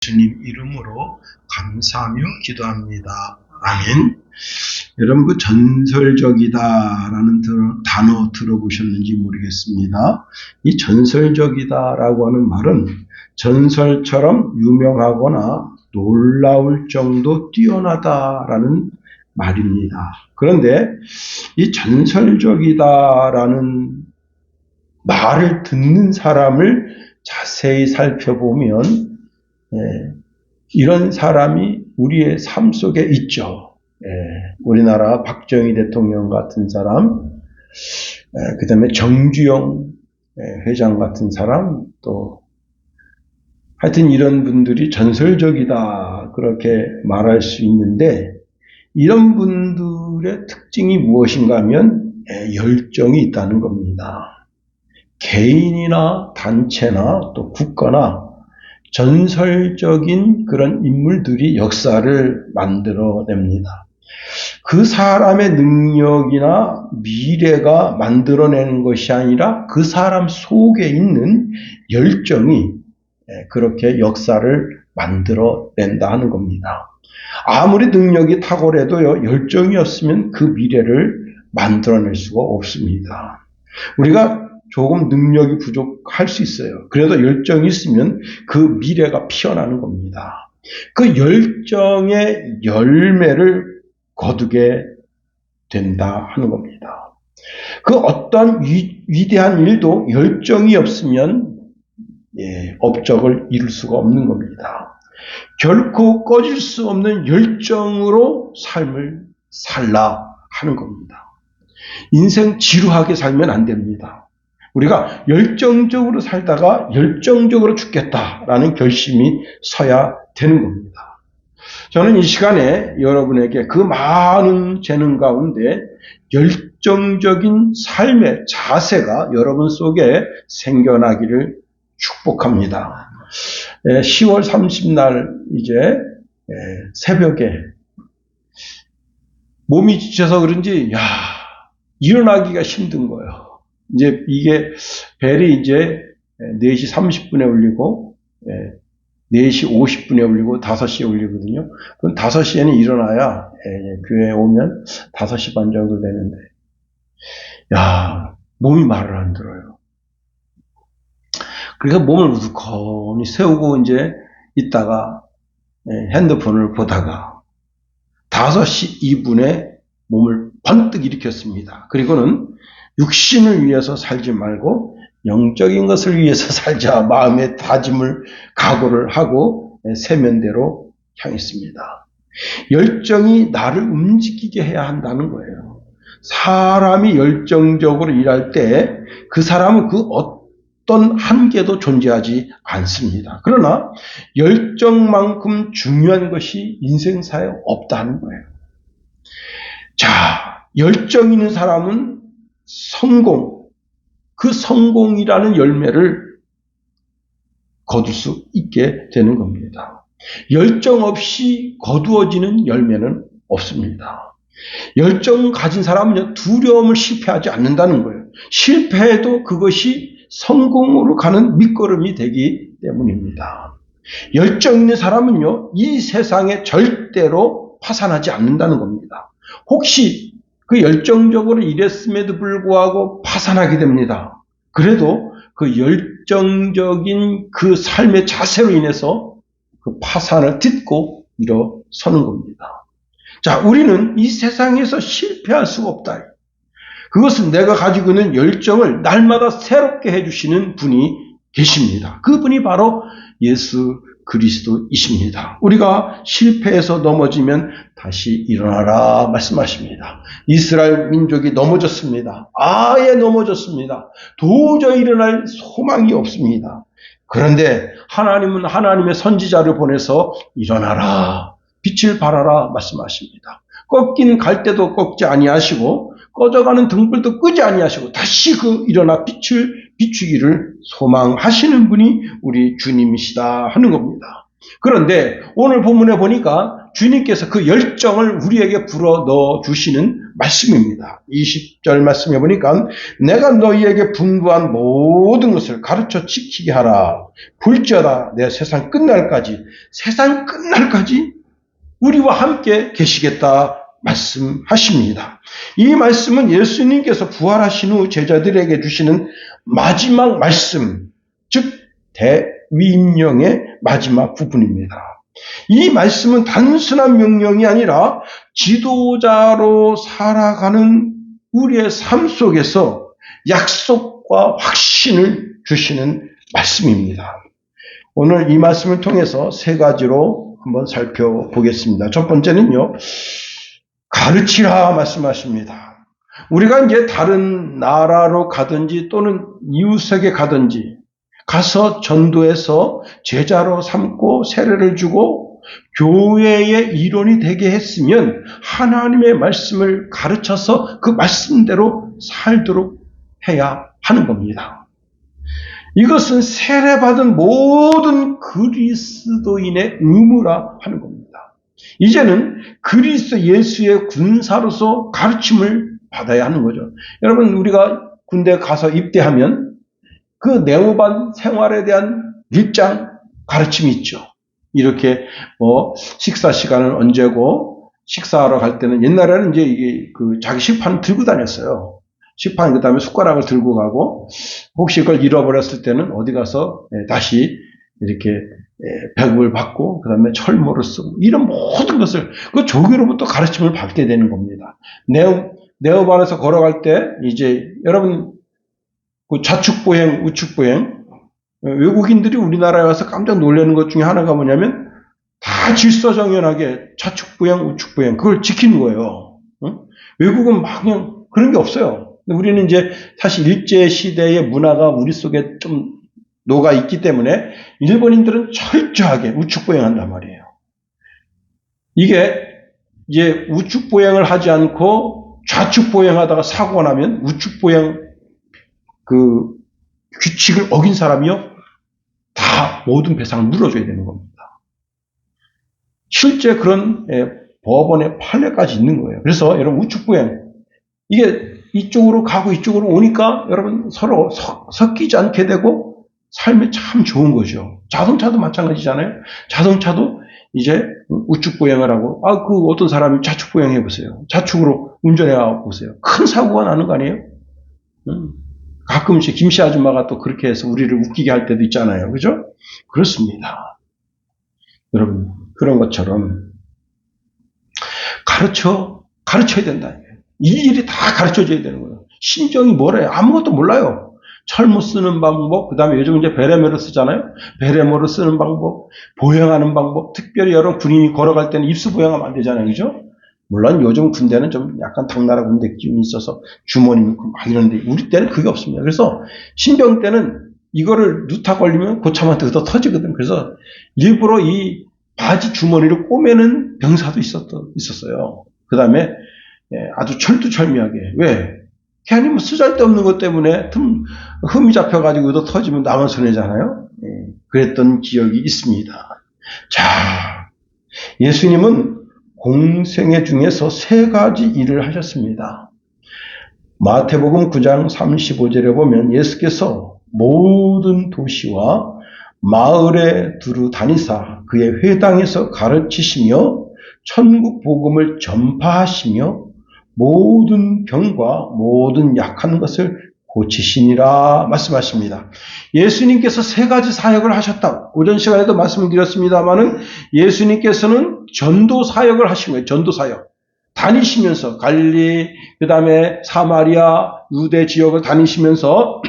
주님 이름으로 감사하며 기도합니다. 아멘. 여러분, 그 전설적이다라는 단어 들어보셨는지 모르겠습니다. 이 전설적이다라고 하는 말은 전설처럼 유명하거나 놀라울 정도 뛰어나다라는 말입니다. 그런데 이 전설적이다라는 말을 듣는 사람을 자세히 살펴보면 이런 사람이 우리의 삶 속에 있죠. 우리나라 박정희 대통령 같은 사람, 그 다음에 정주영 회장 같은 사람, 또 하여튼 이런 분들이 전설적이다 그렇게 말할 수 있는데, 이런 분들의 특징이 무엇인가 하면 열정이 있다는 겁니다. 개인이나 단체나 또 국가나 전설적인 그런 인물들이 역사를 만들어냅니다. 그 사람의 능력이나 미래가 만들어내는 것이 아니라 그 사람 속에 있는 열정이 그렇게 역사를 만들어낸다 하는 겁니다. 아무리 능력이 탁월해도요, 열정이 없으면 그 미래를 만들어낼 수가 없습니다. 우리가 조금 능력이 부족할 수 있어요. 그래도 열정이 있으면 그 미래가 피어나는 겁니다. 그 열정의 열매를 거두게 된다 하는 겁니다. 그 어떤 위대한 일도 열정이 없으면 업적을 이룰 수가 없는 겁니다. 결코 꺼질 수 없는 열정으로 삶을 살라 하는 겁니다. 인생 지루하게 살면 안 됩니다. 우리가 열정적으로 살다가 열정적으로 죽겠다라는 결심이 서야 되는 겁니다. 저는 이 시간에 여러분에게 그 많은 재능 가운데 열정적인 삶의 자세가 여러분 속에 생겨나기를 축복합니다. 10월 30날 이제 새벽에 몸이 지쳐서 그런지 일어나기가 힘든 거예요. 이제 이게 벨이 이제 4시 30분에 울리고 4시 50분에 울리고 5시에 울리거든요. 그럼 5시에는 일어나야 교회에 오면 5시 반 정도 되는데 몸이 말을 안 들어요. 그래서 몸을 우두커니 세우고 이제 있다가 핸드폰을 보다가 5시 2분에 몸을 번뜩 일으켰습니다. 그리고는 육신을 위해서 살지 말고 영적인 것을 위해서 살자 마음의 다짐을 각오를 하고 세면대로 향했습니다. 열정이 나를 움직이게 해야 한다는 거예요. 사람이 열정적으로 일할 때 그 사람은 그 어떤 한계도 존재하지 않습니다. 그러나 열정만큼 중요한 것이 인생사에 없다는 거예요. 자, 열정 있는 사람은 그 성공이라는 열매를 거둘 수 있게 되는 겁니다. 열정 없이 거두어지는 열매는 없습니다. 열정 가진 사람은 두려움을 실패하지 않는다는 거예요. 실패해도 그것이 성공으로 가는 밑거름이 되기 때문입니다. 열정 있는 사람은요, 이 세상에 절대로 파산하지 않는다는 겁니다. 혹시 그 열정적으로 일했음에도 불구하고 파산하게 됩니다. 그래도 그 열정적인 그 삶의 자세로 인해서 그 파산을 딛고 일어서는 겁니다. 자, 우리는 이 세상에서 실패할 수가 없다. 그것은 내가 가지고 있는 열정을 날마다 새롭게 해주시는 분이 계십니다. 그분이 바로 예수 그리스도이십니다. 우리가 실패해서 넘어지면 다시 일어나라 말씀하십니다. 이스라엘 민족이 넘어졌습니다. 아예 넘어졌습니다. 도저히 일어날 소망이 없습니다. 그런데 하나님은 하나님의 선지자를 보내서 일어나라, 빛을 발하라 말씀하십니다. 꺾인 갈대도 꺾지 아니하시고 꺼져가는 등불도 끄지 아니하시고 다시 그 일어나 빛을 비추기를 소망하시는 분이 우리 주님이시다 하는 겁니다. 그런데 오늘 본문에 보니까 주님께서 그 열정을 우리에게 불어 넣어 주시는 말씀입니다. 20절 말씀해 보니까 내가 너희에게 분부한 모든 것을 가르쳐 지키게 하라. 볼지어다 내 세상 끝날까지 우리와 함께 계시겠다 말씀하십니다. 이 말씀은 예수님께서 부활하신 후 제자들에게 주시는 마지막 말씀, 즉 대위임령의 마지막 부분입니다. 이 말씀은 단순한 명령이 아니라 지도자로 살아가는 우리의 삶 속에서 약속과 확신을 주시는 말씀입니다. 오늘 이 말씀을 통해서 세 가지로 한번 살펴보겠습니다. 첫 번째는요, 가르치라 말씀하십니다. 우리가 이제 다른 나라로 가든지 또는 이웃에게 가든지 가서 전도해서 제자로 삼고 세례를 주고 교회의 일원이 되게 했으면 하나님의 말씀을 가르쳐서 그 말씀대로 살도록 해야 하는 겁니다. 이것은 세례받은 모든 그리스도인의 의무라 하는 겁니다. 이제는 그리스도 예수의 군사로서 가르침을 받아야 하는 거죠. 여러분, 우리가 군대 가서 입대하면 그 네오반 생활에 대한 일장 가르침이 있죠. 이렇게 식사 시간은 언제고, 식사하러 갈 때는 옛날에는 이제 이게 자기 식판을 들고 다녔어요. 식판 그다음에 숟가락을 들고 가고, 혹시 그걸 잃어버렸을 때는 어디 가서 다시 이렇게 배급을 받고, 그다음에 철모를 쓰고, 이런 모든 것을 그 조교로부터 가르침을 받게 되는 겁니다. 네오반에서 걸어갈 때 이제 여러분 그 좌측보행, 우측보행, 외국인들이 우리나라에 와서 깜짝 놀라는 것 중에 하나가 뭐냐면 다 질서정연하게 좌측보행, 우측보행 그걸 지키는 거예요. 외국은 막 그냥 그런 게 없어요. 우리는 이제 사실 일제시대의 문화가 우리 속에 좀 녹아 있기 때문에 일본인들은 철저하게 우측보행한단 말이에요. 이게 이제 우측보행을 하지 않고 좌측보행하다가 사고가 나면 우측보행 그 규칙을 어긴 사람이요, 다 모든 배상을 물어줘야 되는 겁니다. 실제 그런 법원의 판례까지 있는 거예요. 그래서 여러분 우측보행, 이게 이쪽으로 가고 이쪽으로 오니까 여러분 서로 섞이지 않게 되고 삶이 참 좋은 거죠. 자동차도 마찬가지잖아요. 자동차도 이제 우측보행을 하고, 그 어떤 사람이 좌측보행 해보세요. 좌측으로 운전해 보세요. 큰 사고가 나는 거 아니에요? 가끔씩 김씨 아줌마가 또 그렇게 해서 우리를 웃기게 할 때도 있잖아요. 그죠? 그렇습니다. 여러분, 그런 것처럼 가르쳐야 된다. 일일이 다 가르쳐줘야 되는 거예요. 심정이 뭐래요? 아무것도 몰라요. 철모 쓰는 방법, 그 다음에 요즘 이제 베레모를 쓰잖아요. 베레모를 쓰는 방법, 보행하는 방법, 특별히 여러분 군인이 걸어갈 때는 입수 보행하면 안 되잖아요. 그죠? 물론 요즘 군대는 좀 약간 당나라 군대 기운이 있어서 주머니 넣고 막 이러는데 우리 때는 그게 없습니다. 그래서 신병 때는 이거를 누타 걸리면 고참한테 얻어 터지거든. 그래서 일부러 이 바지 주머니를 꼬매는 병사도 있었어요. 그 다음에 아주 철두철미하게. 왜? 괜히 뭐 쓰잘데없는 것 때문에 흠이 잡혀가지고 얻어 터지면 나만 손해잖아요. 그랬던 기억이 있습니다. 자, 예수님은 공생애 중에서 세 가지 일을 하셨습니다. 마태복음 9장 35절에 보면 예수께서 모든 도시와 마을에 두루 다니사 그의 회당에서 가르치시며 천국 복음을 전파하시며 모든 병과 모든 약한 것을 고치시니라 말씀하십니다. 예수님께서 세 가지 사역을 하셨다. 오전 시간에도 말씀을 드렸습니다마는 예수님께서는 전도 사역을 하신 거예요. 전도 사역. 다니시면서 갈릴리, 그 다음에 사마리아, 유대 지역을 다니시면서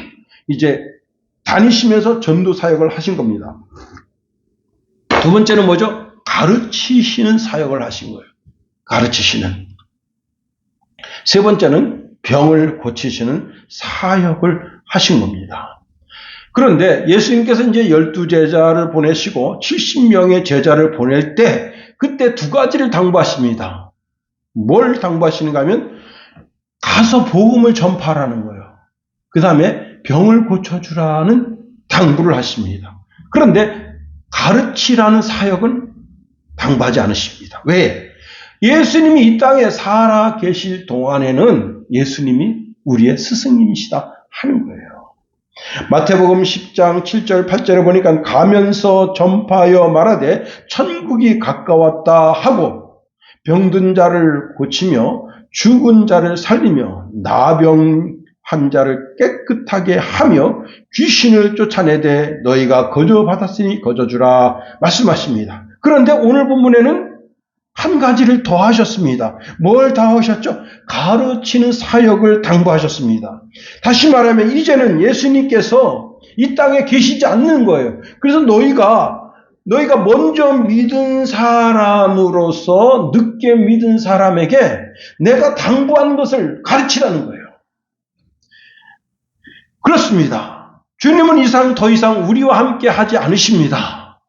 전도 사역을 하신 겁니다. 두 번째는 뭐죠? 가르치시는 사역을 하신 거예요. 가르치시는. 세 번째는 병을 고치시는 사역을 하신 겁니다. 그런데 예수님께서 이제 12제자를 보내시고 70명의 제자를 보낼 때 그때 두 가지를 당부하십니다. 뭘 당부하시는가 하면 가서 복음을 전파하라는 거예요. 그 다음에 병을 고쳐주라는 당부를 하십니다. 그런데 가르치라는 사역은 당부하지 않으십니다. 왜? 예수님이 이 땅에 살아 계실 동안에는 예수님이 우리의 스승님이시다 하는 거예요. 마태복음 10장 7절 8절에 보니까 가면서 전파하여 말하되 천국이 가까웠다 하고 병든 자를 고치며 죽은 자를 살리며 나병한 자를 깨끗하게 하며 귀신을 쫓아내되 너희가 거저 받았으니 거저 주라 말씀하십니다. 그런데 오늘 본문에는 한 가지를 더 하셨습니다. 뭘 더 하셨죠? 가르치는 사역을 당부하셨습니다. 다시 말하면 이제는 예수님께서 이 땅에 계시지 않는 거예요. 그래서 너희가 먼저 믿은 사람으로서 늦게 믿은 사람에게 내가 당부한 것을 가르치라는 거예요. 그렇습니다. 주님은 더 이상 우리와 함께 하지 않으십니다.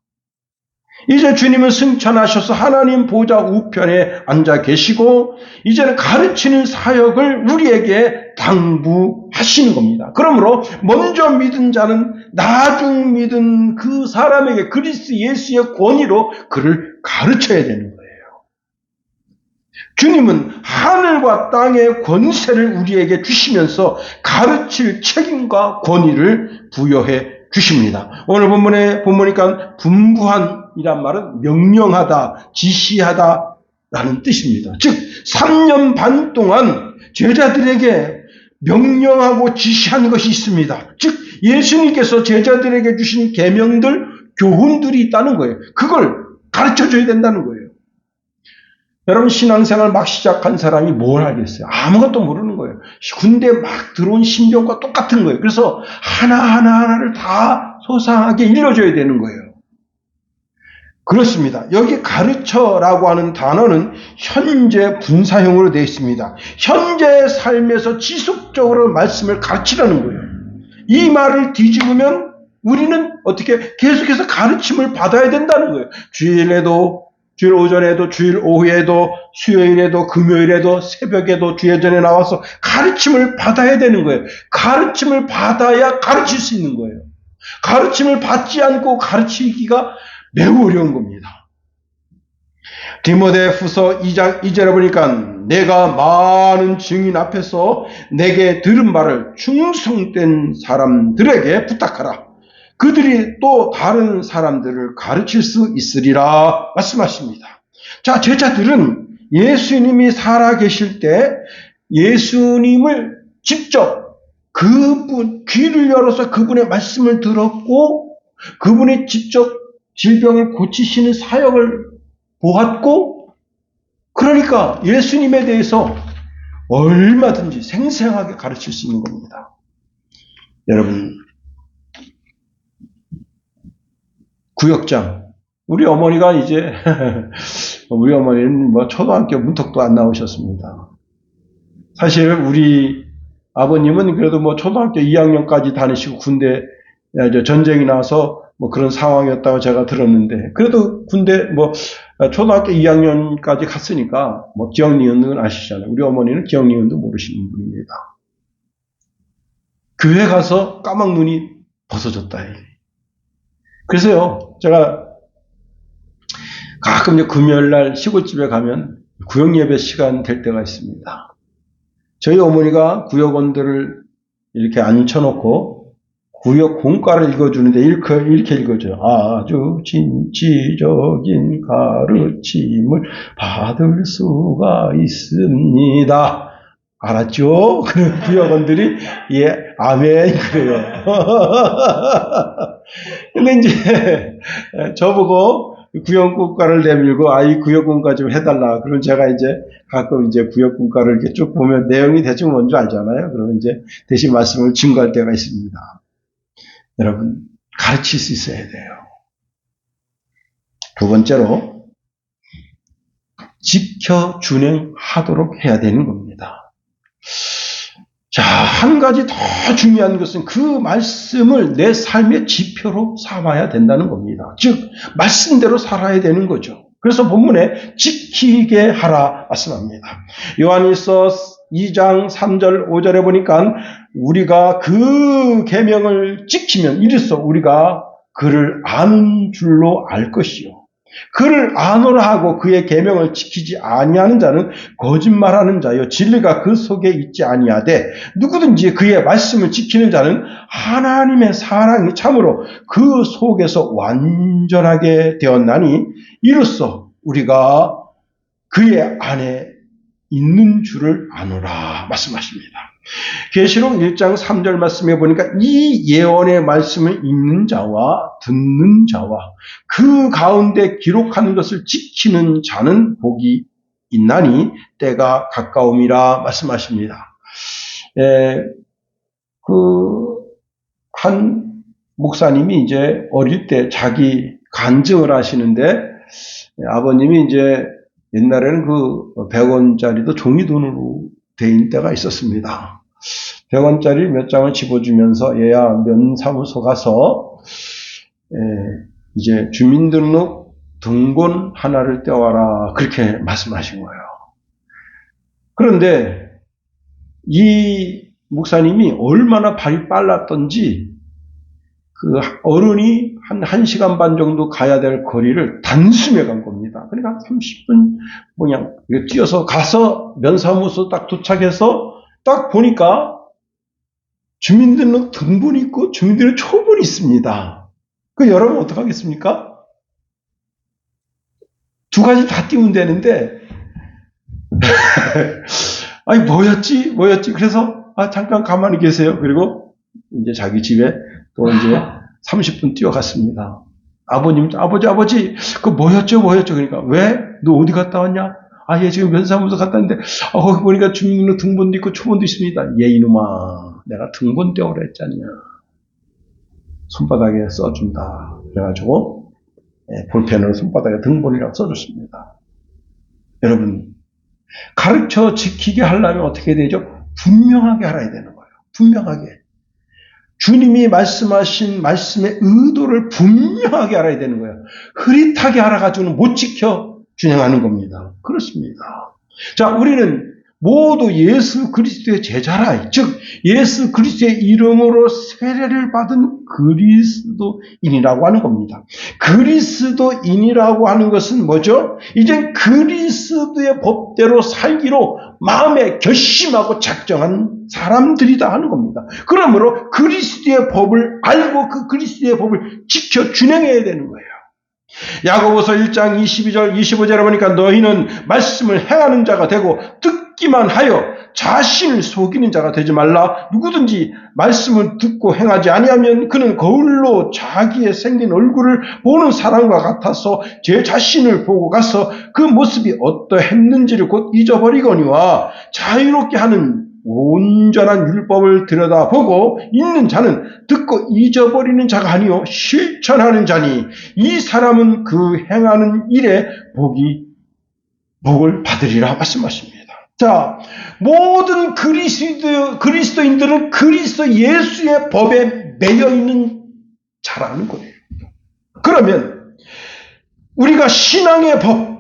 이제 주님은 승천하셔서 하나님 보좌 우편에 앉아 계시고 이제는 가르치는 사역을 우리에게 당부하시는 겁니다. 그러므로 먼저 믿은 자는 나중 믿은 그 사람에게 그리스도 예수의 권위로 그를 가르쳐야 되는 거예요. 주님은 하늘과 땅의 권세를 우리에게 주시면서 가르칠 책임과 권위를 부여해 주십니다. 오늘 본문에 보니까 분부한이란 말은 명령하다, 지시하다 라는 뜻입니다. 즉 3년 반 동안 제자들에게 명령하고 지시한 것이 있습니다. 즉 예수님께서 제자들에게 주신 계명들, 교훈들이 있다는 거예요. 그걸 가르쳐줘야 된다는 거예요. 여러분 신앙생활 막 시작한 사람이 뭘 알겠어요? 아무것도 모르는 거예요. 군대 막 들어온 신병과 똑같은 거예요. 그래서 하나하나를 다 소상하게 일러줘야 되는 거예요. 그렇습니다. 여기 가르쳐라고 하는 단어는 현재 분사형으로 되어 있습니다. 현재 삶에서 지속적으로 말씀을 가르치라는 거예요. 이 말을 뒤집으면 우리는 어떻게 계속해서 가르침을 받아야 된다는 거예요. 주일 오전에도, 주일 오후에도, 수요일에도, 금요일에도, 새벽에도, 주예전에 나와서 가르침을 받아야 되는 거예요. 가르침을 받아야 가르칠 수 있는 거예요. 가르침을 받지 않고 가르치기가 매우 어려운 겁니다. 디모데후서 2장 2절에 보니까 내가 많은 증인 앞에서 내게 들은 바를 충성된 사람들에게 부탁하라. 그들이 또 다른 사람들을 가르칠 수 있으리라 말씀하십니다. 자, 제자들은 예수님이 살아계실 때 예수님을 직접 귀를 열어서 그분의 말씀을 들었고 그분이 직접 질병을 고치시는 사역을 보았고 그러니까 예수님에 대해서 얼마든지 생생하게 가르칠 수 있는 겁니다. 여러분 구역장. 우리 어머니가 이제, 우리 어머니는 초등학교 문턱도 안 나오셨습니다. 사실 우리 아버님은 그래도 초등학교 2학년까지 다니시고 군대, 전쟁이 나서 그런 상황이었다고 제가 들었는데, 그래도 군대, 초등학교 2학년까지 갔으니까, 기억, 니은은 아시잖아요. 우리 어머니는 기억, 니은도 모르시는 분입니다. 교회 가서 까막 눈이 벗어졌다. 그래서요, 제가 가끔 금요일날 시골집에 가면 구역예배 시간 될 때가 있습니다. 저희 어머니가 구역원들을 이렇게 앉혀놓고 구역 공과를 읽어주는데 이렇게 읽어줘요. 아주 진취적인 가르침을 받을 수가 있습니다. 알았죠? 그 구역원들이 예, 아멘 그래요. 근데 이제 저보고 구역공과를 내밀고 이 구역공과 좀 해달라. 그럼 제가 이제 가끔 이제 구역공과를 이렇게 쭉 보면 내용이 대충 뭔지 알잖아요. 그러면 이제 대신 말씀을 증거할 때가 있습니다. 여러분 가르칠 수 있어야 돼요. 두 번째로 지켜 준행하도록 해야 되는 겁니다. 자, 한 가지 더 중요한 것은 그 말씀을 내 삶의 지표로 삼아야 된다는 겁니다. 즉, 말씀대로 살아야 되는 거죠. 그래서 본문에 지키게 하라 말씀합니다. 요한일서 2장 3절 5절에 보니까 우리가 그 계명을 지키면 이래서 우리가 그를 아는 줄로 알 것이요. 그를 아노라 하고 그의 계명을 지키지 아니하는 자는 거짓말하는 자요 진리가 그 속에 있지 아니하되 누구든지 그의 말씀을 지키는 자는 하나님의 사랑이 참으로 그 속에서 완전하게 되었나니 이로써 우리가 그의 안에 있는 줄을 아노라 말씀하십니다. 계시록 1장 3절 말씀에 보니까 이 예언의 말씀을 읽는 자와 듣는 자와 그 가운데 기록하는 것을 지키는 자는 복이 있나니 때가 가까움이라 말씀하십니다. 한 목사님이 이제 어릴 때 자기 간증을 하시는데 아버님이 이제 옛날에는 그 100원짜리도 종이돈으로 된 때가 있었습니다. 100원짜리 몇 장을 집어주면서 얘야 면사무소 가서 이제 주민등록 등본 하나를 떼와라 그렇게 말씀하신 거예요. 그런데 이 목사님이 얼마나 발이 빨랐던지 그 어른이 한 1시간 반 정도 가야 될 거리를 단숨에 간 겁니다. 그러니까 30분 그냥 뛰어서 가서 면사무소 딱 도착해서 딱 보니까 주민등록 등본이 있고 주민등록 초본이 있습니다. 그 여러분 어떡하겠습니까? 두 가지 다 띄우면 되는데 아니 뭐였지? 그래서 잠깐 가만히 계세요. 그리고 이제 자기 집에 또 이제 30분 뛰어갔습니다. 아버지, 그거 뭐였죠? 그러니까, 왜? 너 어디 갔다 왔냐? 얘 지금 면사무소 갔다 왔는데, 거기 보니까 주민등록 등본도 있고 초본도 있습니다. 얘 이놈아, 내가 등본 떼오라 했잖냐. 손바닥에 써준다. 그래가지고, 볼펜으로 손바닥에 등본이라고 써줬습니다. 여러분, 가르쳐 지키게 하려면 어떻게 되죠? 분명하게 알아야 되는 거예요. 분명하게. 주님이 말씀하신 말씀의 의도를 분명하게 알아야 되는 거예요. 흐릿하게 알아가지고는 못 지켜 준행하는 겁니다. 그렇습니다. 자, 우리는 모두 예수 그리스도의 제자라, 즉 예수 그리스도의 이름으로 세례를 받은 그리스도인이라고 하는 겁니다. 그리스도인이라고 하는 것은 뭐죠? 이제 그리스도의 법대로 살기로 마음에 결심하고 작정한 사람들이다 하는 겁니다. 그러므로 그리스도의 법을 알고 그 그리스도의 법을 지켜 준행해야 되는 거예요. 야고보서 1장 22절 25절에 보니까 너희는 말씀을 행하는 자가 되고 듣기만 하여 자신을 속이는 자가 되지 말라. 누구든지 말씀을 듣고 행하지 아니하면 그는 거울로 자기의 생긴 얼굴을 보는 사람과 같아서 제 자신을 보고 가서 그 모습이 어떠했는지를 곧 잊어버리거니와 자유롭게 하는 온전한 율법을 들여다보고 있는 자는 듣고 잊어버리는 자가 아니요 실천하는 자니 이 사람은 그 행하는 일에 복을 받으리라 말씀하십니다. 자, 모든 그리스도인들은 그리스도 예수의 법에 매여 있는 자라는 거예요. 그러면 우리가 신앙의 법,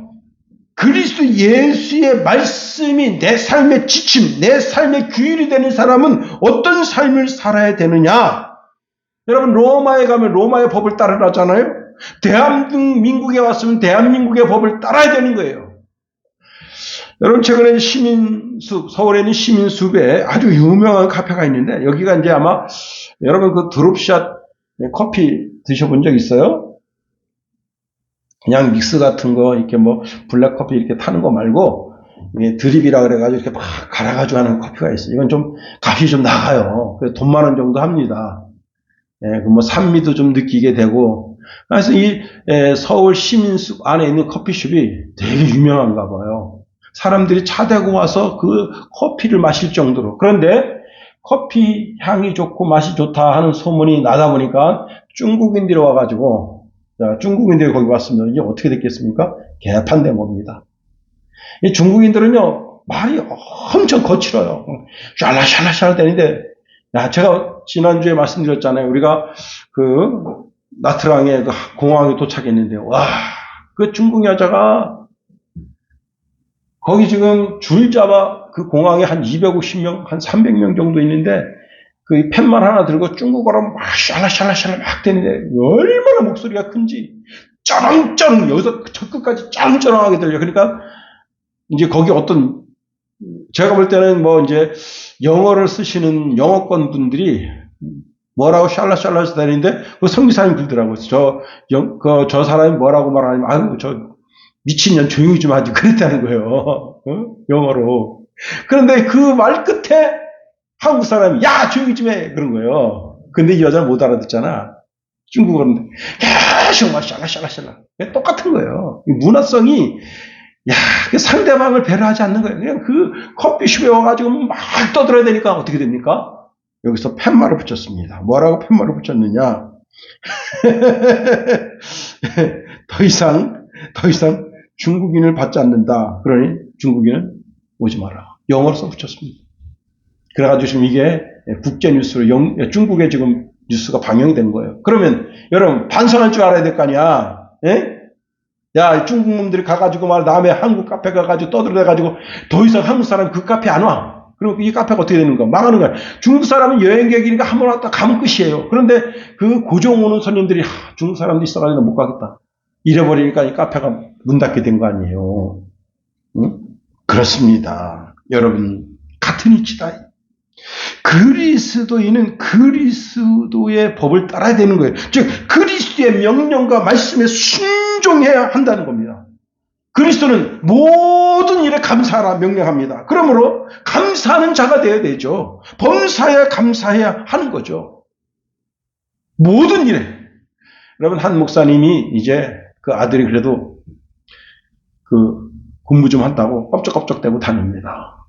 그리스도 예수의 말씀이 내 삶의 지침, 내 삶의 규율이 되는 사람은 어떤 삶을 살아야 되느냐? 여러분 로마에 가면 로마의 법을 따르라잖아요. 대한민국에 왔으면 대한민국의 법을 따라야 되는 거예요. 여러분 최근에 시민숲, 서울에 있는 시민숲에 아주 유명한 카페가 있는데 여기가 이제 아마 여러분 그 드롭샷 커피 드셔본 적 있어요? 그냥 믹스 같은 거, 이렇게 뭐, 블랙커피 이렇게 타는 거 말고, 이게 드립이라 그래가지고 이렇게 막 갈아가지고 하는 커피가 있어요. 이건 좀, 값이 좀 나가요. 그래서 돈 10,000원 정도 합니다. 그 뭐, 산미도 좀 느끼게 되고. 그래서 이, 서울 시민숲 안에 있는 커피숍이 되게 유명한가 봐요. 사람들이 차 대고 와서 그 커피를 마실 정도로. 그런데, 커피 향이 좋고 맛이 좋다 하는 소문이 나다 보니까 중국인들이 와가지고, 자, 중국인들이 거기 왔으면 이제 어떻게 됐겠습니까? 개판돼 봅니다. 이 중국인들은요, 말이 엄청 거칠어요. 샬라샬라샬라 되는데, 제가 지난주에 말씀드렸잖아요. 우리가 그, 나트랑에 그 공항에 도착했는데요. 와, 그 중국 여자가, 거기 지금 줄 잡아 그 공항에 한 250명, 한 300명 정도 있는데, 그 팻말 하나 들고 중국어로 막 샬라샬라샬라 막 되는데 얼마나 목소리가 큰지 쩌렁쩌렁 여기서 저 끝까지 쩌렁쩌렁하게 들려. 그러니까 이제 거기 어떤 제가 볼 때는 뭐 이제 영어를 쓰시는 영어권 분들이 뭐라고 샬라샬라 다니는데 그 성기사님 그러더라고요. 저 사람이 뭐라고 말하냐면 아유 저 미친년 조용히 좀 하지 그랬다는 거예요. 영어로. 그런데 그 말 끝에 한국 사람이 야 조용히 좀 해 그런 거예요. 근데 이 여자는 못 알아듣잖아. 중국어는 계속 막 샬라샬라샬라 똑같은 거예요. 문화성이 야 상대방을 배려하지 않는 거예요. 그냥 그 커피숍에 와가지고 막 떠들어야 되니까 어떻게 됩니까? 여기서 팻말을 붙였습니다. 뭐라고 팻말을 붙였느냐? 더 이상 중국인을 받지 않는다. 그러니 중국인은 오지 마라. 영어로 써 붙였습니다. 그래가지고 지금 이게 국제 뉴스로 중국에 지금 뉴스가 방영이 된 거예요. 그러면 여러분 반성할 줄 알아야 될 거 아니야. 예? 야 중국 놈들이 가가지고 말 남의 한국 카페 가가지고 떠들어대가지고 더 이상 한국 사람 그 카페 안 와. 그리고 이 카페가 어떻게 되는 거야? 망하는 거야. 중국 사람은 여행객이니까 한 번 왔다 가면 끝이에요. 그런데 그 고정 오는 손님들이 중국 사람도 있어가지고 못 가겠다. 잃어버리니까 이 카페가 문 닫게 된 거 아니에요. 응? 그렇습니다. 여러분 같은 이치다. 그리스도인은 그리스도의 법을 따라야 되는 거예요. 즉 그리스도의 명령과 말씀에 순종해야 한다는 겁니다. 그리스도는 모든 일에 감사하라 명령합니다. 그러므로 감사하는 자가 되어야 되죠. 범사에 감사해야 하는 거죠. 모든 일에. 여러분 한 목사님이 이제 그 아들이 그래도 그 공부 좀 한다고 껍적껍적대고 다닙니다.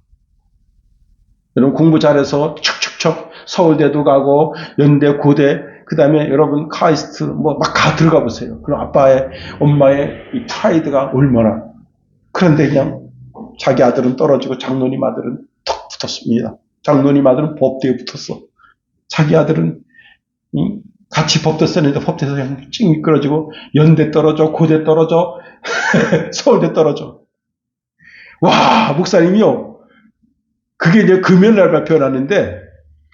여러분 공부 잘해서 척척척 서울대도 가고 연대 고대 그 다음에 여러분 카이스트 뭐 막 들어가 보세요. 그럼 아빠의 엄마의 이 프라이드가 얼마나. 그런데 그냥 자기 아들은 떨어지고 장로님 아들은 턱 붙었습니다. 장로님 아들은 법대에 붙었어. 자기 아들은 같이 법대 썼는데 법대에서 그냥 찡 미끄러지고 연대 떨어져 고대 떨어져 서울대 떨어져. 와 목사님이요. 그게 이제 금요일날 발표해놨는데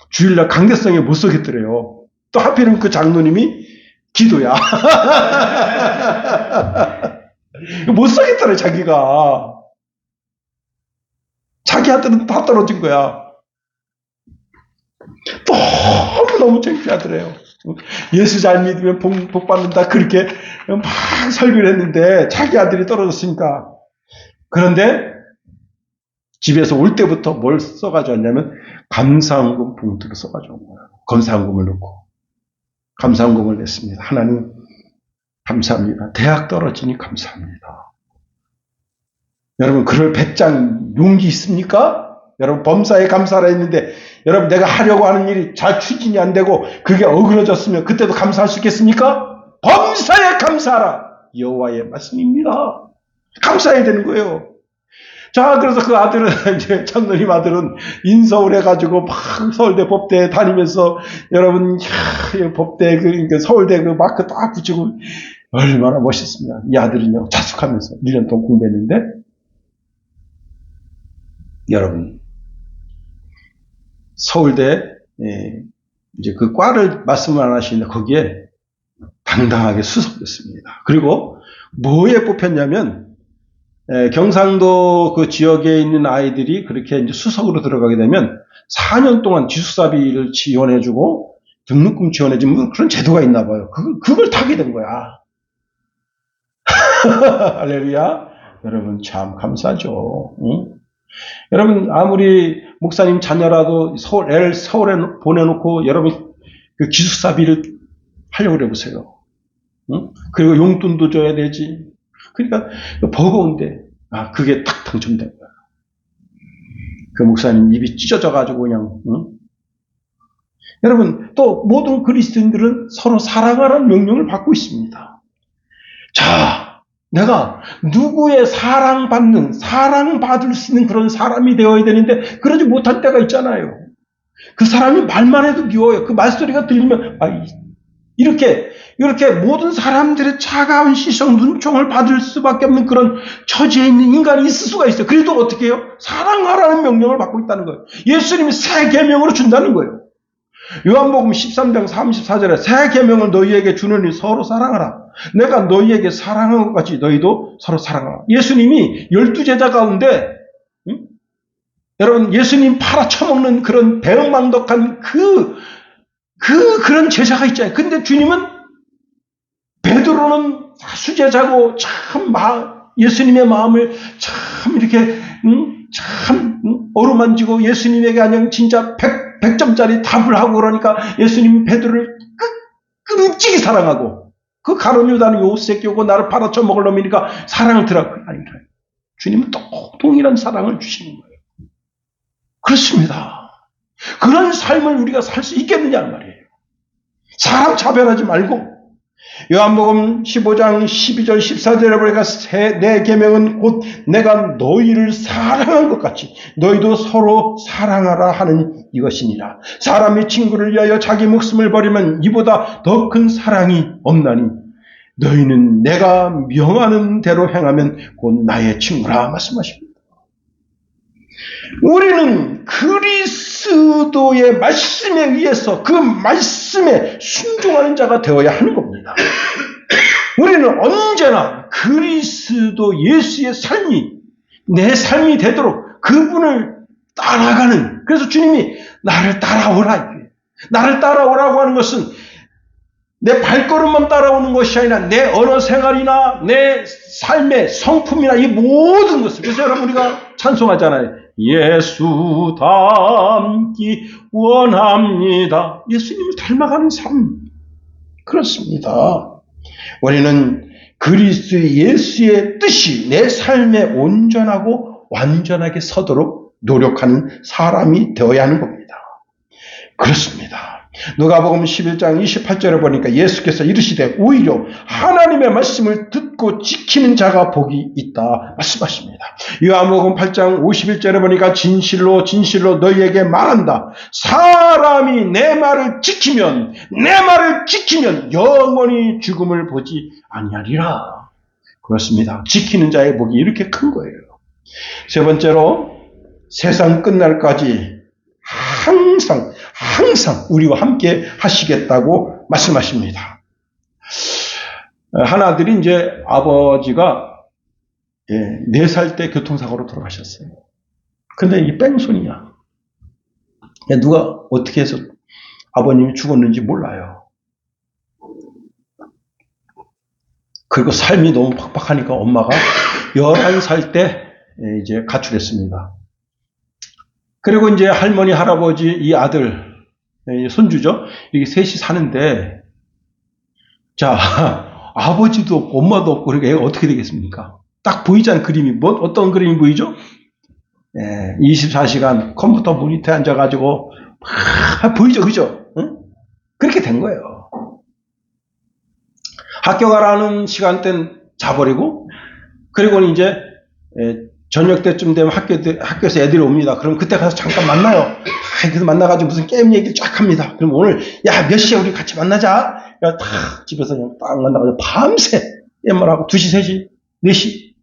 주일날 강대성에 못 서겠더래요. 또 하필이면 그 장로님이 기도야. 못 서겠더래 자기가. 자기한테는 다 떨어진 거야. 너무 창피하더래요. 예수 잘 믿으면 복 받는다 그렇게 막 설교를 했는데 자기 아들이 떨어졌으니까. 그런데 집에서 올 때부터 뭘 써가지고 왔냐면 감사헌금 봉투를 써가지고 온 거예요. 감사헌금을 넣고 감사헌금을 냈습니다. 하나님 감사합니다. 대학 떨어지니 감사합니다. 여러분 그럴 배짱 용기 있습니까? 여러분 범사에 감사하라 했는데 여러분 내가 하려고 하는 일이 잘 추진이 안 되고 그게 어그러졌으면 그때도 감사할 수 있겠습니까? 범사에 감사하라. 여호와의 말씀입니다. 감사해야 되는 거예요. 자, 그래서 그 아들은, 이제, 장로님 아들은 인서울 해가지고 막 서울대 법대 다니면서 여러분, 법대, 서울대 그 마크 딱 붙이고 얼마나 멋있습니다. 이 아들은요, 자숙하면서 1년 동안 공부했는데, 여러분, 서울대, 이제 그 과를 말씀을 안 하시는데 거기에 당당하게 수석됐습니다. 그리고 뭐에 뽑혔냐면, 경상도 그 지역에 있는 아이들이 그렇게 이제 수석으로 들어가게 되면 4년 동안 기숙사비를 지원해주고 등록금 지원해주는 그런 제도가 있나 봐요. 그걸 타게 된 거야. 할렐루야. 여러분 참 감사하죠. 응? 여러분 아무리 목사님 자녀라도 애를 서울에 보내놓고 여러분 그 기숙사비를 하려고 그래 보세요. 응? 그리고 용돈도 줘야 되지. 그러니까 버거운데 그게 딱 당첨된 거야. 그 목사님 입이 찢어져가지고 그냥 응? 여러분 또 모든 그리스도인들은 서로 사랑하라는 명령을 받고 있습니다. 자, 내가 누구의 사랑받을 수 있는 그런 사람이 되어야 되는데 그러지 못할 때가 있잖아요. 그 사람이 말만 해도 미워요. 그 말소리가 들리면 이렇게 모든 사람들의 차가운 시선, 눈총을 받을 수밖에 없는 그런 처지에 있는 인간이 있을 수가 있어요. 그래도 어떻게 해요? 사랑하라는 명령을 받고 있다는 거예요. 예수님이 새 계명으로 준다는 거예요. 요한복음 13장 34절에 새 계명을 너희에게 주노니 서로 사랑하라. 내가 너희에게 사랑한 것 같이 너희도 서로 사랑하라. 예수님이 12제자 가운데 여러분 예수님 팔아쳐먹는 그런 배은망덕한 그런 제자가 있잖아요. 근데 주님은 베드로는 수제자고 참 예수님의 마음을 참 이렇게 어루만지고 예수님에게 그냥 진짜 100점짜리 답을 하고 그러니까 예수님이 베드로를 끔찍이 사랑하고 그 가룟 유다는 요 새끼고 나를 팔아쳐 먹을 놈이니까 사랑을 들어가 아니라 주님은 동일한 사랑을 주시는 거예요. 그렇습니다. 그런 삶을 우리가 살 수 있겠느냐 말이에요. 사람 차별하지 말고 요한복음 15장 12절 14절에 보니까 내 계명은 곧 내가 너희를 사랑한 것 같이 너희도 서로 사랑하라 하는 이것이니라. 사람이 친구를 위하여 자기 목숨을 버리면 이보다 더 큰 사랑이 없나니 너희는 내가 명하는 대로 행하면 곧 나의 친구라 말씀하십니다. 우리는 그리스도의 말씀에 의해서 그 말씀에 순종하는 자가 되어야 하는 겁니다. 우리는 언제나 그리스도 예수의 삶이 내 삶이 되도록 그분을 따라가는, 그래서 주님이 나를 따라오라. 나를 따라오라고 하는 것은 내 발걸음만 따라오는 것이 아니라 내 언어 생활이나 내 삶의 성품이나 이 모든 것을, 그래서 여러분 우리가 찬송하잖아요. 예수 닮기 원합니다. 예수님을 닮아가는 삶. 그렇습니다. 우리는 그리스도의 예수의 뜻이 내 삶에 온전하고 완전하게 서도록 노력하는 사람이 되어야 하는 겁니다. 그렇습니다. 누가복음 11장 28절에 보니까 예수께서 이르시되 오히려 하나님의 말씀을 듣고 지키는 자가 복이 있다 말씀하십니다. 요한복음 8장 51절에 보니까 진실로 진실로 너희에게 말한다. 사람이 내 말을 지키면 영원히 죽음을 보지 아니하리라. 그렇습니다. 지키는 자의 복이 이렇게 큰 거예요. 세 번째로 세상 끝날까지 항상 우리와 함께 하시겠다고 말씀하십니다. 하나들이 이제 아버지가 4살 때 교통사고로 돌아가셨어요. 근데 이게 뺑소니야. 누가 어떻게 해서 아버님이 죽었는지 몰라요. 그리고 삶이 너무 팍팍하니까 엄마가 11살 때 이제 가출했습니다. 그리고 이제 할머니, 할아버지, 이 아들, 손주죠? 이렇게 셋이 사는데, 자, 아버지도 없고, 엄마도 없고, 그러니까 애가 어떻게 되겠습니까? 딱 보이잖아요, 그림이. 어떤 그림이 보이죠? 24시간 컴퓨터 모니터에 앉아가지고, 보이죠, 그죠? 응? 그렇게 된 거예요. 학교 가라는 시간대는 자버리고, 그리고 이제, 저녁 때쯤 되면 학교에서 애들이 옵니다. 그럼 그때 가서 잠깐 만나요. 그래서 만나가지고 무슨 게임 얘기를 쫙 합니다. 그럼 오늘, 몇 시에 우리 같이 만나자. 딱 집에서 그냥 딱 만나가지고 밤새 게임을 하고 2시, 3시, 4시.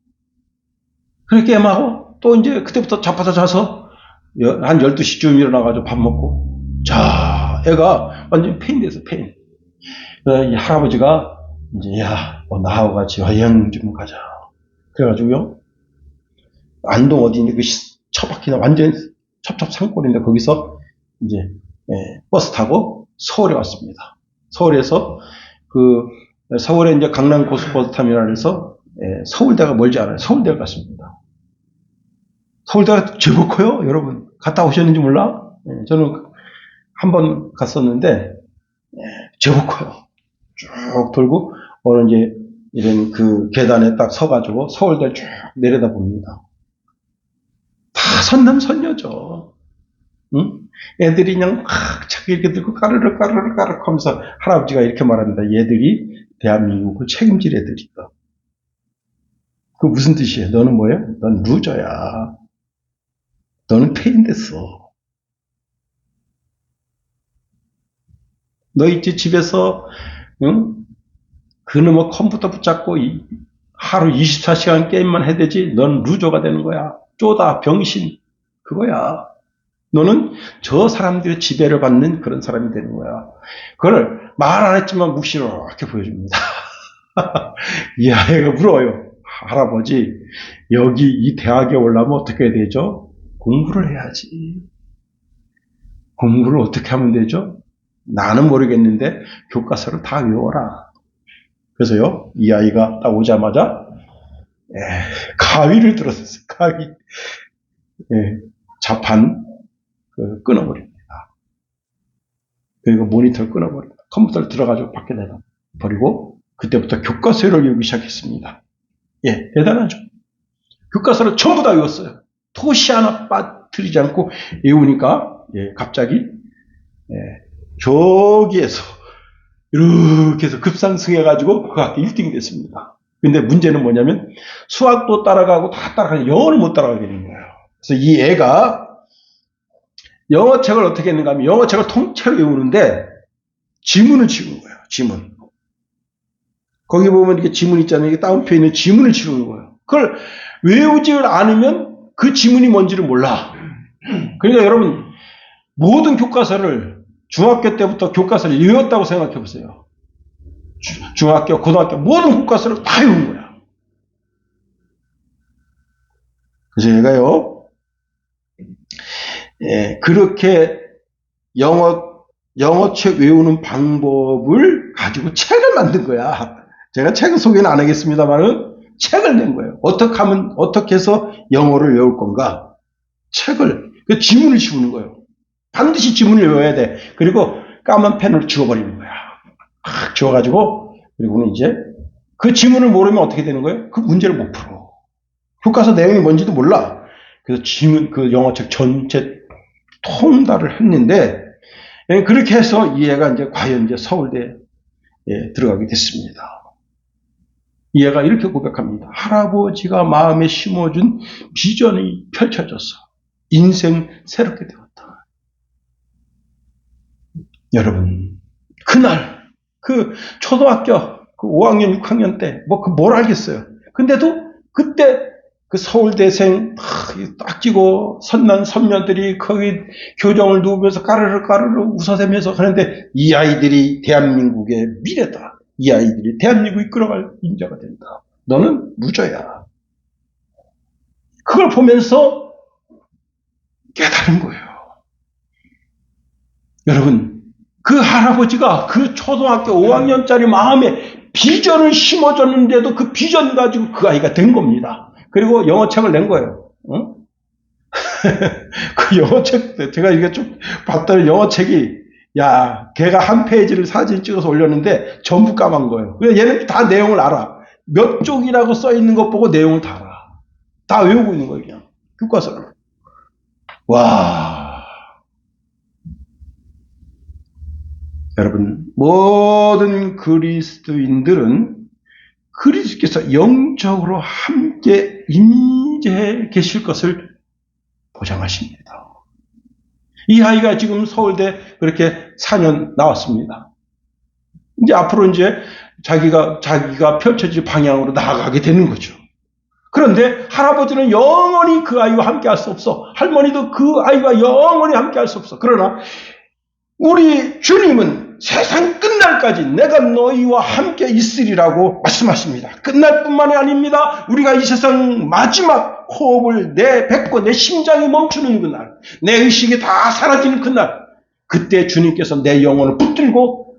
그렇게 게임하고 또 이제 그때부터 자빠져 자서 한 12시쯤 일어나가지고 밥 먹고. 자, 애가 완전 페인 됐어, 페인. 이 할아버지가 이제, 나하고 같이 여행 좀 가자. 그래가지고요. 안동 어디인데 그 처박히는 완전 첩첩산골인데 거기서 이제 버스 타고 서울에 왔습니다. 서울에서 서울에 이제 강남 고속버스터미널에서 서울대가 멀지 않아요. 서울대를 갔습니다. 서울대가 제법 커요, 여러분. 갔다 오셨는지 몰라? 저는 한 번 갔었는데 제법 커요. 쭉 돌고 어느 이제 이런 그 계단에 딱 서가지고 서울대를 쭉 내려다 봅니다. 다 선남선녀죠. 응? 애들이 그냥 자기 이렇게 들고 까르르 하면서 할아버지가 이렇게 말합니다. 얘들이 대한민국을 책임질 애들이다. 그 무슨 뜻이에요? 너는 뭐예요? 넌 루저야. 너는 페인됐어. 너 있지 집에서 그놈의 컴퓨터 붙잡고 하루 24시간 게임만 해대지 넌 루저가 되는 거야. 쪼다 병신 그거야. 너는 저 사람들의 지배를 받는 그런 사람이 되는 거야. 그걸 말 안 했지만 묵시로 이렇게 보여줍니다. 이 아이가 물어요. 할아버지, 여기 이 대학에 올라면 어떻게 해야 되죠? 공부를 해야지. 공부를 어떻게 하면 되죠? 나는 모르겠는데 교과서를 다 외워라. 그래서요, 이 아이가 딱 오자마자 가위를 들었어요. 가위. 자판 끊어버립니다. 그리고 모니터를 끊어버립니다. 컴퓨터를 들어가지고 밖에 내다 버리고 그때부터 교과서를 외우기 시작했습니다. 대단하죠. 교과서를 전부 다 외웠어요. 토시 하나 빠뜨리지 않고 외우니까 갑자기 저기에서 이렇게 해서 급상승해가지고 그 학교 1등이 됐습니다. 근데 문제는 뭐냐면 수학도 따라가고 다 따라가는데 영어를 못 따라가게 되는 거예요. 그래서 이 애가 영어책을 어떻게 했는가 하면 영어책을 통째로 외우는데 지문을 지우는 거예요. 지문. 거기 보면 이렇게 지문 있잖아요. 이게 따옴표 있는 지문을 지우는 거예요. 그걸 외우지 않으면 그 지문이 뭔지를 몰라. 그러니까 여러분 모든 교과서를 중학교 때부터 교과서를 외웠다고 생각해 보세요. 중학교, 고등학교 모든 교과서를 다 외운 거야. 그래서 얘가요, 그렇게 영어책 외우는 방법을 가지고 책을 만든 거야. 제가 책은 소개는 안 하겠습니다만은 책을 낸 거예요. 어떻게 해서 영어를 외울 건가? 책을, 그 지문을 지우는 거예요. 반드시 지문을 외워야 돼. 그리고 까만 펜으로 지워버리는 거야. 막 지워가지고, 그리고는 이제 그 지문을 모르면 어떻게 되는 거예요? 그 문제를 못 풀어. 교과서 내용이 뭔지도 몰라. 그래서 그 영어책 전체 통달을 했는데, 그렇게 해서 이 애가 이제 과연 이제 서울대에 들어가게 됐습니다. 이 애가 이렇게 고백합니다. 할아버지가 마음에 심어준 비전이 펼쳐졌어. 인생 새롭게 되었다. 여러분, 그날, 그 초등학교, 그 5학년, 6학년 때, 뭘 알겠어요. 근데도 그때 그 서울대생 딱 찌고 선난 선녀들이 거기 교정을 누우면서 까르르 웃어대면서 하는데 이 아이들이 대한민국의 미래다. 이 아이들이 대한민국을 이끌어갈 인자가 된다. 너는 무저야. 그걸 보면서 깨달은 거예요. 여러분, 그 할아버지가 그 초등학교 5학년짜리 마음에 비전을 심어줬는데도 그 비전 가지고 그 아이가 된 겁니다. 그리고 영어책을 낸 거예요. 그 영어책, 제가 이게 좀 봤더니 영어책이, 걔가 한 페이지를 사진 찍어서 올렸는데 전부 까만 거예요. 그래서 얘는 다 내용을 알아. 몇 쪽이라고 써 있는 것 보고 내용을 다 알아. 다 외우고 있는 거예요, 그냥. 교과서를. 와. 여러분, 모든 그리스도인들은 그리스도께서 영적으로 함께 임재해 계실 것을 보장하십니다. 이 아이가 지금 서울대 그렇게 4년 나왔습니다. 이제 앞으로 이제 자기가 펼쳐질 방향으로 나아가게 되는 거죠. 그런데 할아버지는 영원히 그 아이와 함께 할 수 없어. 할머니도 그 아이와 영원히 함께 할 수 없어. 그러나 우리 주님은 세상 끝날까지 내가 너희와 함께 있으리라고 말씀하십니다. 끝날 뿐만이 아닙니다. 우리가 이 세상 마지막 호흡을 내뱉고 내 심장이 멈추는 그날, 내 의식이 다 사라지는 그날, 그때 주님께서 내 영혼을 붙들고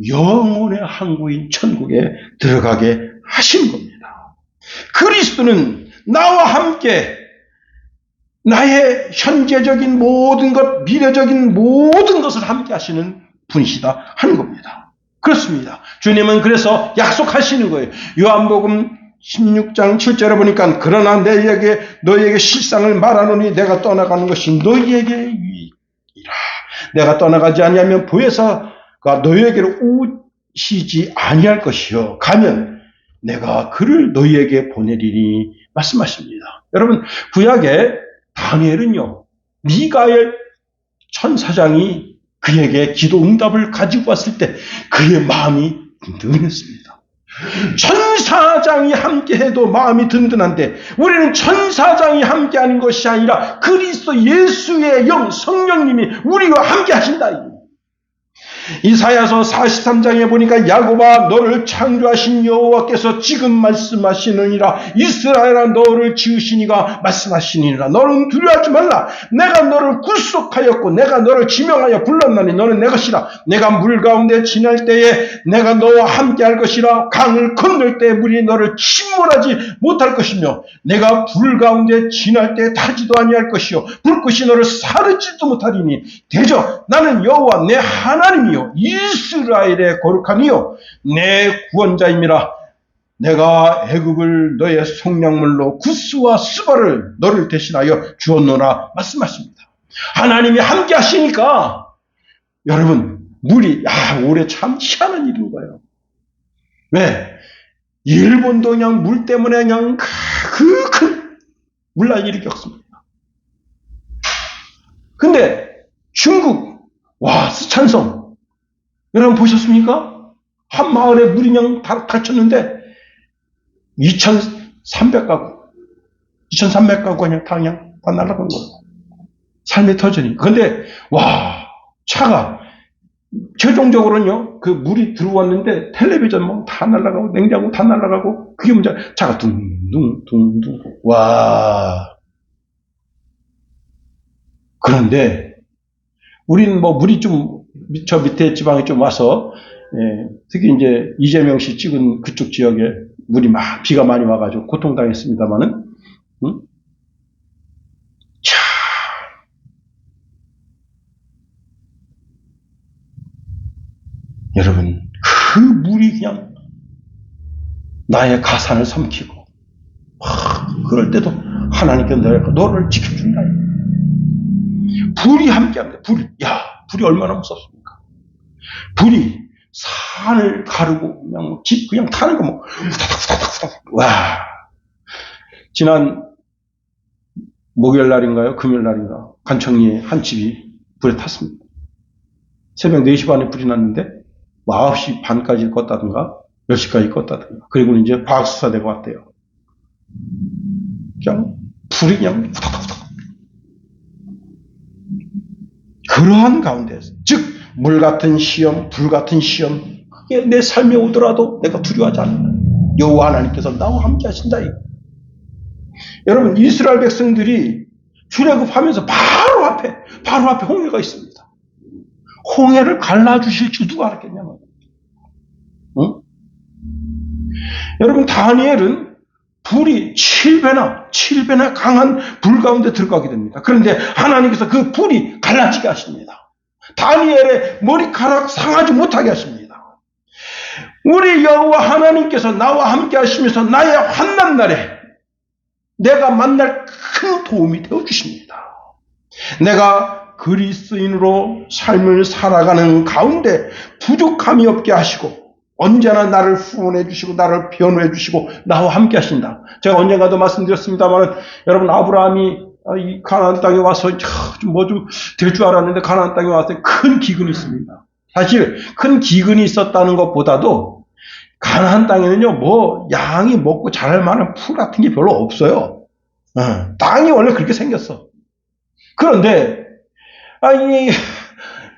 영혼의 항구인 천국에 들어가게 하신 겁니다. 그리스도는 나와 함께 나의 현재적인 모든 것, 미래적인 모든 것을 함께 하시는 분이시다 하는 겁니다. 그렇습니다. 주님은 그래서 약속하시는 거예요. 요한복음 16장 7절에 보니까 그러나 너희에게 실상을 말하노니 내가 떠나가는 것이 너희에게 유익이라. 내가 떠나가지 아니하면 보혜사가 너희에게로 오시지 아니할 것이요. 가면 내가 그를 너희에게 보내리니 말씀하십니다. 여러분, 구약에 다니엘은요, 미가엘 천사장이 그에게 기도 응답을 가지고 왔을 때 그의 마음이 든든했습니다. 천사장이 함께해도 마음이 든든한데 우리는 천사장이 함께하는 것이 아니라 그리스도 예수의 영 성령님이 우리와 함께 하신다. 이사야서 43장에 보니까 야곱아 너를 창조하신 여호와께서 지금 말씀하시느니라. 이스라엘아 너를 지으시니가 말씀하시니라. 너는 두려워하지 말라. 내가 너를 구속하였고 내가 너를 지명하여 불렀나니 너는 내 것이라. 내가 물 가운데 지날 때에 내가 너와 함께할 것이라. 강을 건널 때 물이 너를 침몰하지 못할 것이며 내가 불 가운데 지날 때 타지도 아니할 것이요 불꽃이 너를 사르지도 못하리니 대저 나는 여호와 내 하나님이요 이스라엘의 거룩함이요 내 구원자임이라. 내가 애굽을 너의 속량물로 구스와 스바를 너를 대신하여 주었노라 말씀하십니다. 하나님이 함께 하시니까 여러분 물이 올해 참 희한한 일인 거예요. 왜? 일본도 그냥 물 때문에 그냥 그 큰 물난리를 겪습니다. 근데 중국 스촨성 여러분 보셨습니까? 한 마을에 물이 그냥 다 닫혔는데 2,300가구 그냥 다 날아간 거예요. 삶의 터전이니까. 근데 차가 최종적으로는요 그 물이 들어왔는데 텔레비전 뭐 다 날아가고 냉장고 다 날아가고 그게 문제야. 차가 둥둥둥둥 그런데 우리는 뭐 물이 좀 저 밑에 지방에 좀 와서 특히 이제 이재명 씨 찍은 그쪽 지역에 물이 비가 많이 와가지고 고통당했습니다만은 여러분 그 물이 그냥 나의 가산을 삼키고 그럴 때도 하나님께 너를 지켜준다. 불이 함께합니다. 불이 얼마나 무섭습니까? 불이 산을 가르고 그냥 집 그냥 타는 거 뭐 후다닥 지난 목요일 날인가요? 금요일 날인가? 간청리에 한 집이 불에 탔습니다. 새벽 4시 반에 불이 났는데 9시 반까지 껐다든가 10시까지 껐다든가 그리고는 이제 과학수사대가 왔대요. 그냥 불이 그냥 후다닥 그러한 가운데서 즉 물 같은 시험, 불 같은 시험 그게 내 삶에 오더라도 내가 두려워하지 않는다. 여호와 하나님께서 나와 함께 하신다. 여러분 이스라엘 백성들이 출애굽하면서 바로 앞에 홍해가 있습니다. 홍해를 갈라주실 줄 누가 알았겠냐고요. 여러분 다니엘은 불이 7배나 강한 불 가운데 들어가게 됩니다. 그런데 하나님께서 그 불이 갈라지게 하십니다. 다니엘의 머리카락 상하지 못하게 하십니다. 우리 여호와 하나님께서 나와 함께 하시면서 나의 환난 날에 내가 만날 큰 도움이 되어주십니다. 내가 그리스도인으로 삶을 살아가는 가운데 부족함이 없게 하시고 언제나 나를 후원해 주시고 나를 변호해 주시고 나와 함께 하신다. 제가 언젠가도 말씀드렸습니다만 여러분 아브라함이 이 가나안 땅에 와서 뭐 좀 될 줄 알았는데 가나안 땅에 와서 큰 기근이 있습니다. 사실 큰 기근이 있었다는 것보다도 가나안 땅에는요 뭐 양이 먹고 자랄 만한 풀 같은 게 별로 없어요. 땅이 원래 그렇게 생겼어. 그런데 이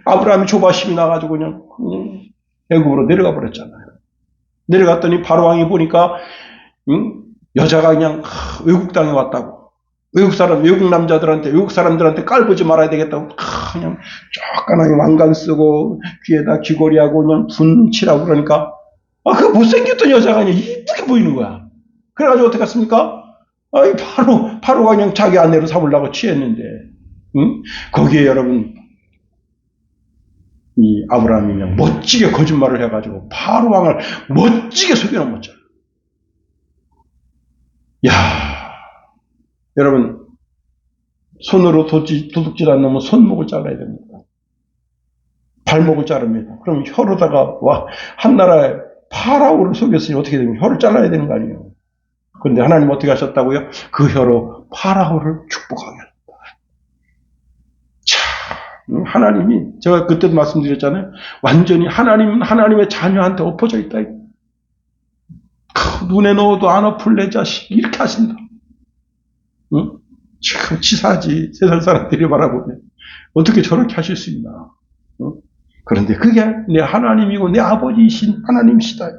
아브라함이 조바심이 나가지고 그냥 애굽으로 내려가 버렸잖아요. 내려갔더니 바로 왕이 보니까 여자가 그냥 외국 땅에 왔다고. 외국 남자들한테, 외국 사람들한테 깔보지 말아야 되겠다고, 그냥 쪼까나게 왕관 쓰고, 귀에다 귀걸이하고, 그냥 분칠하고 그러니까, 그 못생겼던 여자가 그냥 이쁘게 보이는 거야. 그래가지고 어떻게 했습니까? 바로가 그냥 자기 아내로 삼으려고 취했는데, 거기에 여러분, 이 아브라함이 그냥 멋지게 거짓말을 해가지고, 바로 왕을 멋지게 속여놓았죠. 여러분 손으로 도둑질 안 넣으면 손목을 잘라야 됩니다. 발목을 자릅니다. 그럼 혀로다가 한나라의 파라오를 속였으니 어떻게 됩니까? 혀를 잘라야 되는 거 아니에요. 그런데 하나님 어떻게 하셨다고요? 그 혀로 파라오를 축복하게 합니다. 하나님이 제가 그때도 말씀드렸잖아요. 완전히 하나님의 자녀한테 엎어져 있다. 눈에 넣어도 안 아플 내 자식 이렇게 하신다. 응? 참 치사하지. 세상 사람들이 바라보면 어떻게 저렇게 하실 수 있나. 응? 그런데 그게 내 하나님이고 내 아버지이신 하나님이시다.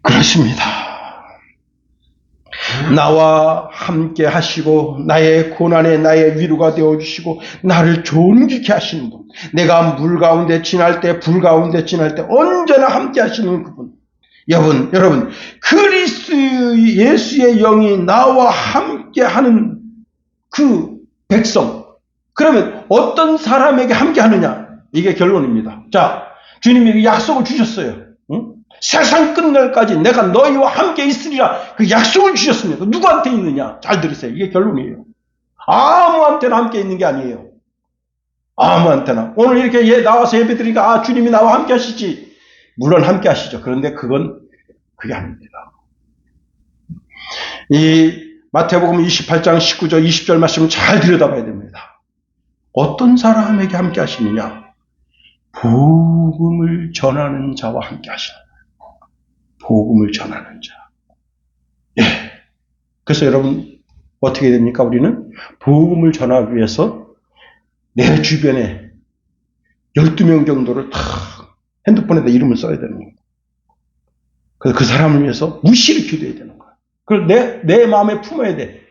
그렇습니다. 나와 함께 하시고 나의 고난에 나의 위로가 되어주시고 나를 존귀케 하시는 분, 내가 물 가운데 지날 때 불 가운데 지날 때 언제나 함께 하시는 그분. 여러분 그리스도 예수의 영이 나와 함께 하는 그 백성, 그러면 어떤 사람에게 함께 하느냐, 이게 결론입니다. 자, 주님이 약속을 주셨어요. 응? 세상 끝날까지 내가 너희와 함께 있으리라, 그 약속을 주셨습니다. 누구한테 있느냐? 잘 들으세요. 이게 결론이에요. 아무한테나 함께 있는 게 아니에요. 아무한테나. 오늘 이렇게 나와서 예배 드리니까 주님이 나와 함께 하시지. 물론 함께 하시죠. 그런데 그게 아닙니다. 이 마태복음 28장 19절 20절 말씀을 잘 들여다봐야 됩니다. 어떤 사람에게 함께 하시느냐? 복음을 전하는 자와 함께 하시는 거예요. 복음을 전하는 자. 예. 그래서 여러분 어떻게 됩니까? 우리는 복음을 전하기 위해서 내 주변에 12명 정도를 다 핸드폰에다 이름을 써야 되는 거예요. 그래서 그 사람을 위해서 무시를 기도해야 되는 거예요. 그걸 내 마음에 품어야 돼.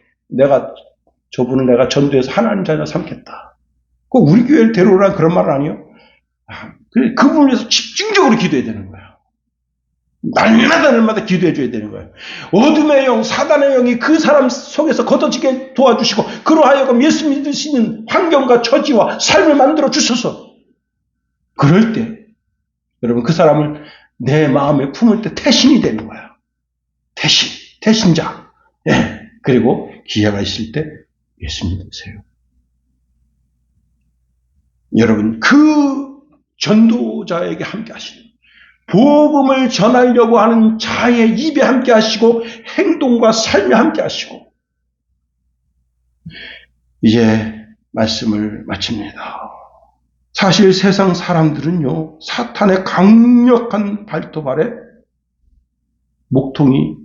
저분을 내가 전도해서 하나님 자녀 삼겠다. 그 우리 교회를 데려오라는 그런 말은 아니에요. 그분을 위해서 집중적으로 기도해야 되는 거예요. 날마다 기도해줘야 되는 거예요. 어둠의 영, 사단의 영이 그 사람 속에서 걷어지게 도와주시고 그로 하여금 예수 믿으시는 환경과 처지와 삶을 만들어 주셔서, 그럴 때 여러분 그 사람을 내 마음에 품을 때 태신이 되는 거예요. 태신자. 예. 그리고 기회가 있을 때 예수 믿으세요. 여러분 그 전도자에게 함께 하시는, 복음을 전하려고 하는 자의 입에 함께 하시고 행동과 삶에 함께 하시고. 이제 말씀을 마칩니다. 사실 세상 사람들은요, 사탄의 강력한 발톱 아래 목통이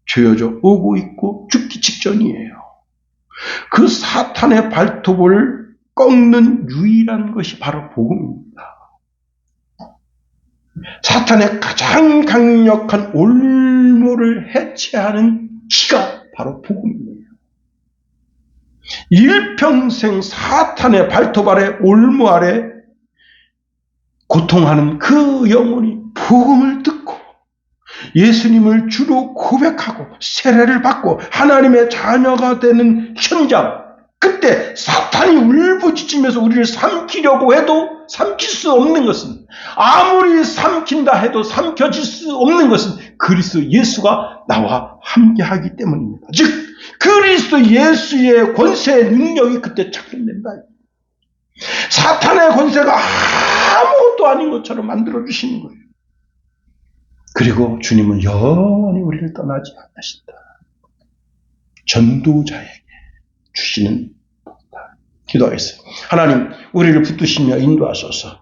죄어져 오고 있고 죽기 직전이에요. 그 사탄의 발톱을 꺾는 유일한 것이 바로 복음입니다. 사탄의 가장 강력한 올무를 해체하는 기가 바로 복음이에요. 일평생 사탄의 발톱 아래, 올무 아래 고통하는 그 영혼이 복음을 듣고 예수님을 주로 고백하고 세례를 받고 하나님의 자녀가 되는 현장, 그때 사탄이 울부짖으면서 우리를 삼키려고 해도 삼킬 수 없는 것은, 아무리 삼킨다 해도 삼켜질 수 없는 것은 그리스도 예수가 나와 함께하기 때문입니다. 즉 그리스도 예수의 권세의 능력이 그때 작동된다. 사탄의 권세가 아무것도 아닌 것처럼 만들어주시는 거예요. 그리고 주님은 영원히 우리를 떠나지 않으신다. 전도자에게 주시는 복이다. 기도하겠습니다. 하나님, 우리를 붙드시며 인도하소서.